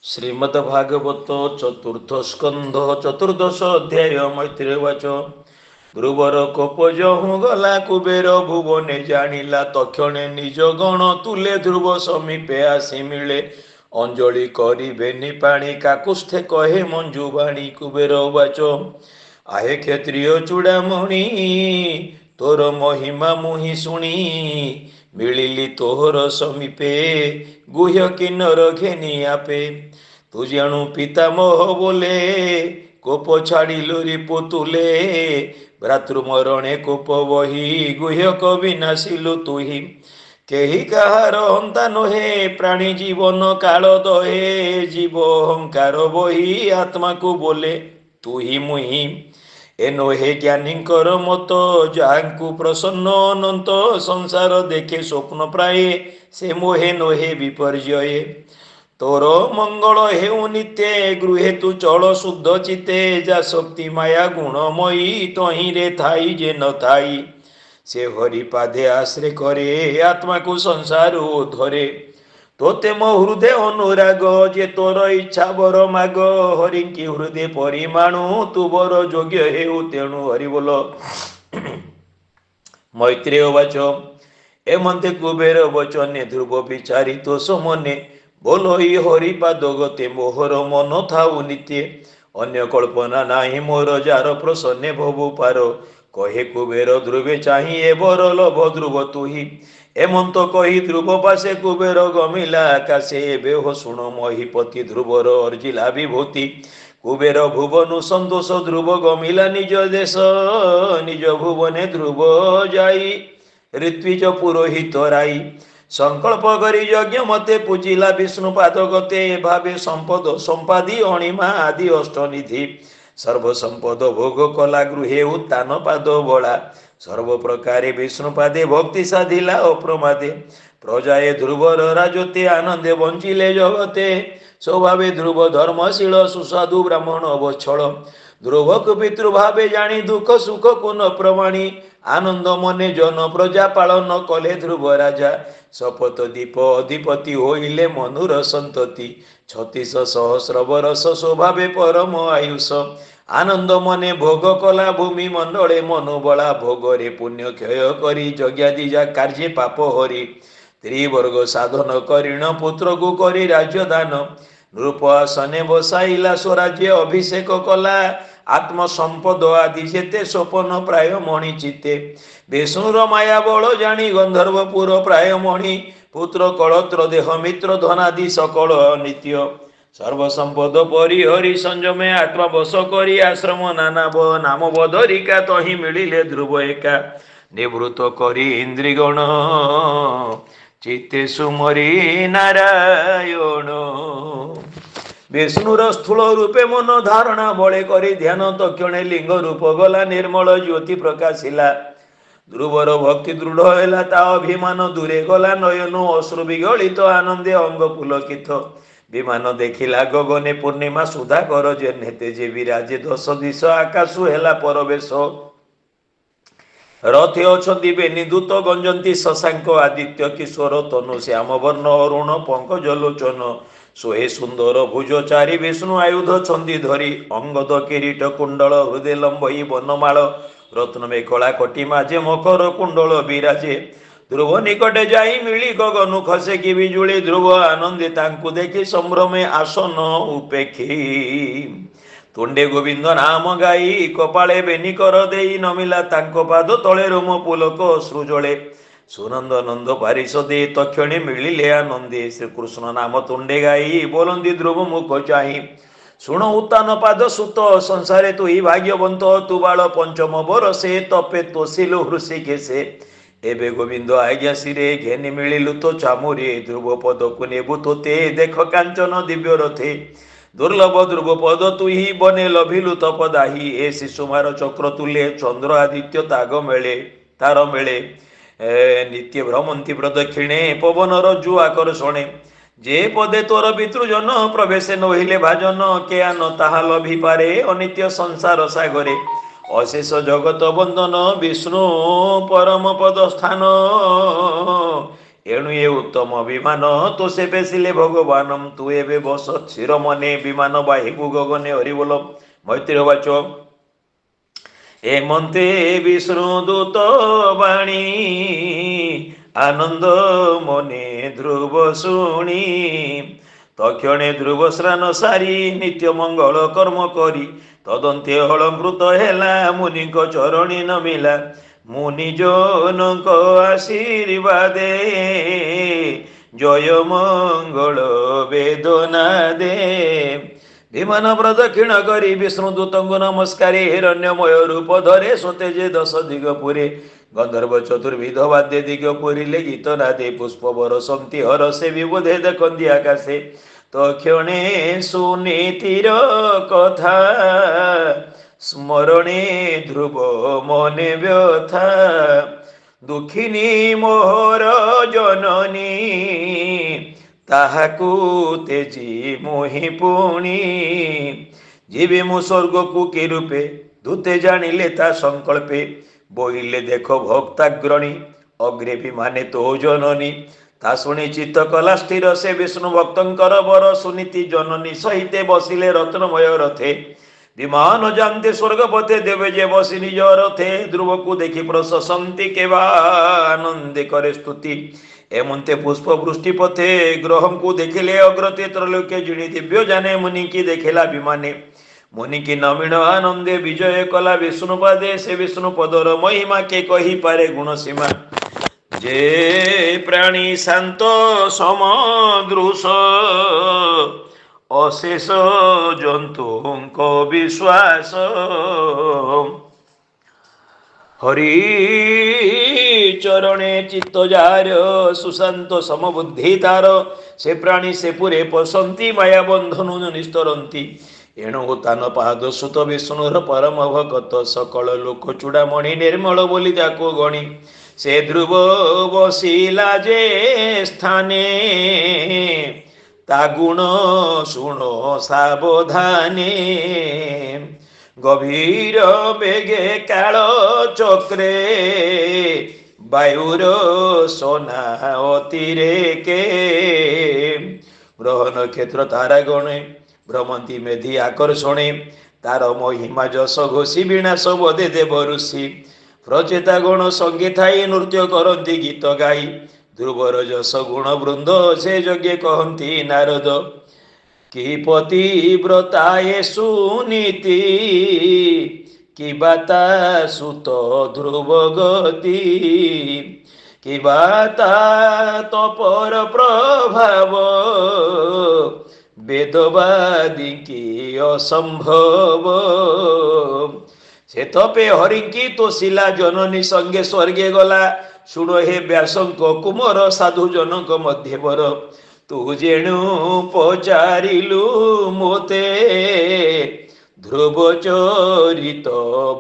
श्रीमद्भागवत चतुर्थ स्कंध चतुर्दश अध्याय मैत्रेय वाच। ध्रुवर कोप जहु गला कुबेर भुवने जानिला तक्षणे निज गण तुले ध्रुव समीपे आसी मिले अंजलि करिबेनि पाणी काकुस्थे कहे मंजू बाणी। कुबेर वाच आहे क्षत्रिय चूड़ामणि तोर महिमा मुहि शुणी मिलिली तोहर समीपे गुह्य किन्नर घेनी आपे। तू जाणु पितामह बोले कोप छाड़िलु रिपु तुले भ्रातृमरणे कोप बही गुह्य कवि नासिलु तुही। केही काहार हंता नहे प्राणी जीवन काल दहे जीव अहंकार बही आत्मा को बोले तू ही मुही। ए नहे ज्ञानीकर मत जाहांकु प्रसन्न अनंत संसार देखे स्वप्न प्राये से मोहे नहे विपर्जये। तोर मंगल हेउ नित्ये गृहे तू चल शुद्ध चिते जा शक्ति माया गुणमयी तही रे थाई जे न थाई से हरि पादे आश्रय करे आत्मा को संसार धरे। तोते मो हृदय अनुराग जे तोर इच्छा बर माग हरि की हृदय परिमाणु तू बर योग्य हेउ तेणु हरि बोल। मैत्रेय वाच एमंते कुबेर वचने ध्रुव विचारी तो समने बोलो ई हरिपाद गते मोहर मन थाउ नित्ये अन्य कल्पना नाही मोर जार प्रसन्ने भवु पार। कहे कुबेर ध्रुवे चाही ए बर लभ ध्रुव तुही। एमंत कही ध्रुव पासे कुबेर गमिला आकाशे एबे हो शुण महीपति ध्रुवर अर्जिला विभूति। कुबेर भुवनु संतोष ध्रुव गमिला निज देश निज भुवने ध्रुव जाई ऋत्विज पुरोहित राई। संकल्प करी यज्ञ मते पूजिला विष्णु पाद गते भावे संपद संपादी अणिमा आदि अष्टनिधि। सर्व संपद भोग कला गृहे उत्तान पाद बला सर्व प्रकारे विष्णु पादे भक्ति साधिला अप्रमादे। प्रजाए ध्रुवर राजते आनंदे बंचिले जगते स्वभावे ध्रुव धर्मशील सुसाधु ब्राह्मण अवच्छल। ध्रुवक पितृभावे जानी दुख सुख को न प्रमाणी आनंद मने जन प्रजा पालन कले ध्रुव राजा। शपथ दीप अधिपति होइले मनुर संतति 36 सहस्र बरस स्वभावे परम आयुष। आनंद मने भोग कला भूमि मंडले मनोबला भोगरे पुण्य क्षय करी यज्ञादिजा कार्ये पाप हरि। त्रिवर्ग साधन करिण पुत्र को करी राज्य दान नृप आसने बसाइला स्वराज्य अभिषेक कला। आत्म संपद आदि जेते स्वपन प्राय मणि चित्ते विष्णुर माया बल जानी गंधर्वपुर प्राय मणि। पुत्र कलत्र देह मित्र धनादि सकल नित्य सर्व संपद परिहरि संयमे आत्मा बस करी आश्रम नाना नाम बधरिका तही मिलिले ध्रुव एका। निवृत्त करी इंद्रिगण चित्ते सुमरी नारायण। विष्णुर स्थूल रूपे मन धारणा बळे करी ध्यान तक्षणे लिंग रूप गला निर्मल ज्योति प्रकाशिला। ध्रुवर भक्ति दृढ़ हैला ता अभिमान दूरे गला नयन अश्रु विगलित आनंदे अंग पुलकित। विमान देखिला गगने पूर्णिमा सुधा कर जेते जे विराजे 10 दिश आकाशु हेला परवेश। रथे अछंती बेनी दूत गंजंती शशांक आदित्य किशोर तनु श्याम वर्ण अरुण पंकज लोचन। सोहे सुंदर भुज चारि विष्णु आयुध छंदी धरी अंगद किरीट कुंडल हृदय लंबई बनमाल रत्न मेखला कटी माझे मकर कुंडल विराजे। ध्रुव निकटे जाई मिली गगनु खसे कि बिजुली ध्रुव आनंदे तांकु देखी संभ्रमे आसन उपेक्षी। तुंडे गोविंद नाम गाई कपाळे बेनिकर देई नमिला तांको पाद तळे रोम पुलक सृजले। सुनंद नंद पारिषदे तक्षणे मिलिले आनंदे श्रीकृष्ण नाम तुंडे गाई बोलंदी ध्रुव मुख चाही। शुण उत्तान पाद सुत संसारे तु ही भाग्यवंत तु बाळ पंचम बरसे तपे तोषिलु हृषिकेशे। एबे गोविंद आज्ञा शिरे घेनि मिलिलु तो चामुरे ध्रुव पद को नेबु तोते देख कांचन दिव्य रथे। दुर्लभ ध्रुव पद तु ही बने लभिलु तपदाही ए शिशुमार चक्र तुले चंद्र आदित्य ताग मेले तार मेले। नित्य भ्रमंती प्रदक्षिणे पवन रज्जु आकर्षणे। जे पदे तोर पितृजन प्रवेश नहिले भाजन के आन ताहा लभि पारे अनित्य संसार सागरे। अशेष जगत बंदन विष्णु परम पद स्थान एणु ए उत्तम विमान तो से बेसिले भगवान तू एबे बस शिर मने विमान बाहिबु गगने हरिबोल मैत्री वाच एमंते विष्णु दूत बाणी आनंद मने ध्रुव शुणी तक्षणे ध्रुव स्नान सारी नित्य मंगल कर्म करी तदंते अलंकृत हेला मुनि चरणी नमिला मुनि जनक आशीर्वादे जय मंगल वेदना दे विमान प्रदक्षिण करी विष्णुदूत नमस्कार हिरण्यमय रूप धरे सोतेजे दश दिग पुरे गंधर्व चतुर्विध वाद्य दिग पुरीले गीत नादे पुष्प बरसंती हर से विबोधे देखंती आकाशे तक्षणे सुनीतिर कथा स्मरणे ध्रुव मने व्यथा दुखिनी मोहर जननी ताहाकू तेजी मोहि पुणी जीवी मु स्वर्ग को कि रूपे दूते जानिले ता संकल्पे बोइले देख भक्ताग्रणी अग्रे विमाने तो जननी ता शुणी चित्त कला स्थिर से विष्णु भक्तंकर बर सुनीति जननी सहिते बसिले रत्नमय रथे विमान जानते स्वर्ग पथे देवे जे बसी निज रथे ध्रुव को देखी प्रशंसन्ति केवा आनंदे करे स्तुति एमंते पुष्प वृष्टि पथे ग्रह को देखिले अग्रते त्रैलोक्य जिणी दिव्य जाने मुनि की देखिला विमाने मुनि की नवीन आनंदे विजय कला विष्णुपादे से विष्णु पदर महिमा के कही पारे गुण सीमा जे प्राणी शांत समदृश अशेष जंतु विश्वास हरि चरणे चित्त जार सुशांत समबुद्धि तार से प्राणी से पुरे पसंती माया बंधनु निस्तरंती एणु तान पाद सुत विष्णुर परम भगत सकल लोक चूड़ामणि निर्मल बोली ताको गणी से ध्रुव बसिला जे स्थाने ता गुण शुणो सावधाने गभीर बेगे काल चक्रे वायुर सोना अतिरेके ग्रह नक्षत्र तारा गणे भ्रमंती मेधि आकर्षणे तार महिमा जस घोषी विनाश बदे देव ऋषि प्रचेता गण संगे थाई नृत्य करती गीत गाई ध्रुवर जस गुण वृंद से यज्ञ कहती नारद कि पतिव्रताये सुनीति कि बाता सुत ध्रुव गति कि बाता तपर प्रभाव वेदवादी की असंभव से तपे हरिकी तोशिला जननी संगे स्वर्गे गला शुण हे व्यासंक कुमर साधु जनक मध्यवर तू जेणु पचारिलु मोते ध्रुव चरित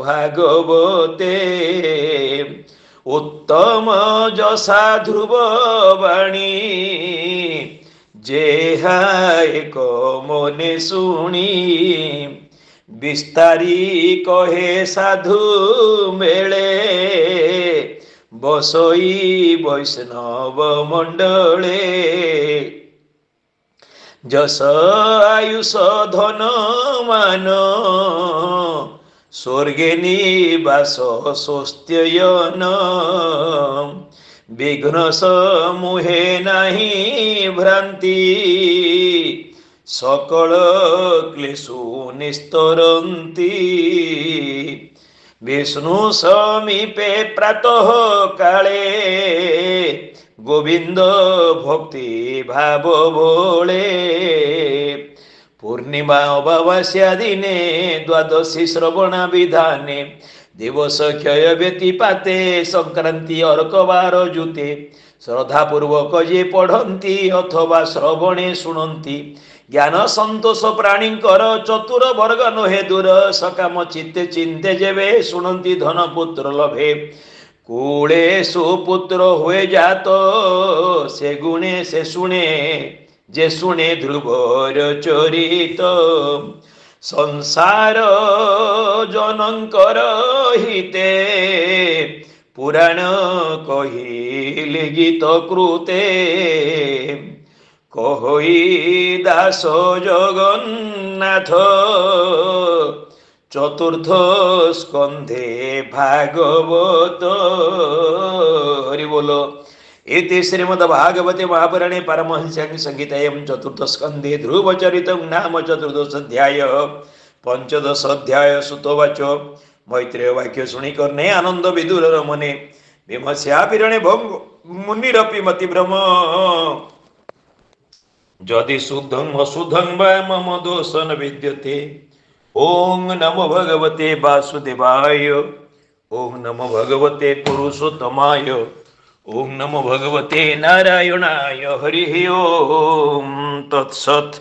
भागवते उत्तम जसा ध्रुव वाणी जेहा एक मने शुणी विस्तारी कहे साधु मेले बसई वैष्णव मंडले जस आयुष धन मान स्वर्गे निवास स्वस्त्ययन विघ्न समूहे नहीं भ्रांति सकल क्लेशु निस्तरन्ति विष्णु समीपे प्रातः काले गोविंद भक्ति भाव भोले पूर्णिमा अमावास्या दिने द्वादशी श्रवणा विधाने दिवस क्षय व्यतिपाते संक्रांति अर्कवार जुते श्रद्धा पूर्वक जे पढ़ंती अथवा श्रवणे शुणंती ज्ञान संतोष प्राणीकर चतुर वर्ग नहे दूर सकाम चित्ते चिंते जेबे शुणंती धन पुत्र लभे कूले सुपुत्र हुए जात से गुणे से शुणे जे शुणे ध्रुवर चरित संसार जनंकर हिते पुराण कहिले गीत कृते कहि दास जगन्नाथ चतुर्थ स्कंधे भागवत हरि बोलो। इति श्रीमद्भागवते महापुराणे पारमहंस्यां संहितायां चतुर्थ स्कंधे ध्रुवचरितं नाम चतुर्दशाध्याय पंचदश अध्याय सुतोवाच। मैत्रेय वाक्य शुणी करने आनंद विदुर मने विमस्या पिरणे भंग मुनिरपि मतिभ्रम जदि शुद्धं अशुद्धं वा मम दोष न विद्यते। ओं नमो भगवते वासुदेवाय ओं नमो भगवते पुरुषोत्तमाय ओं नमो भगवते नारायणाय हरि ओम तत्सत्।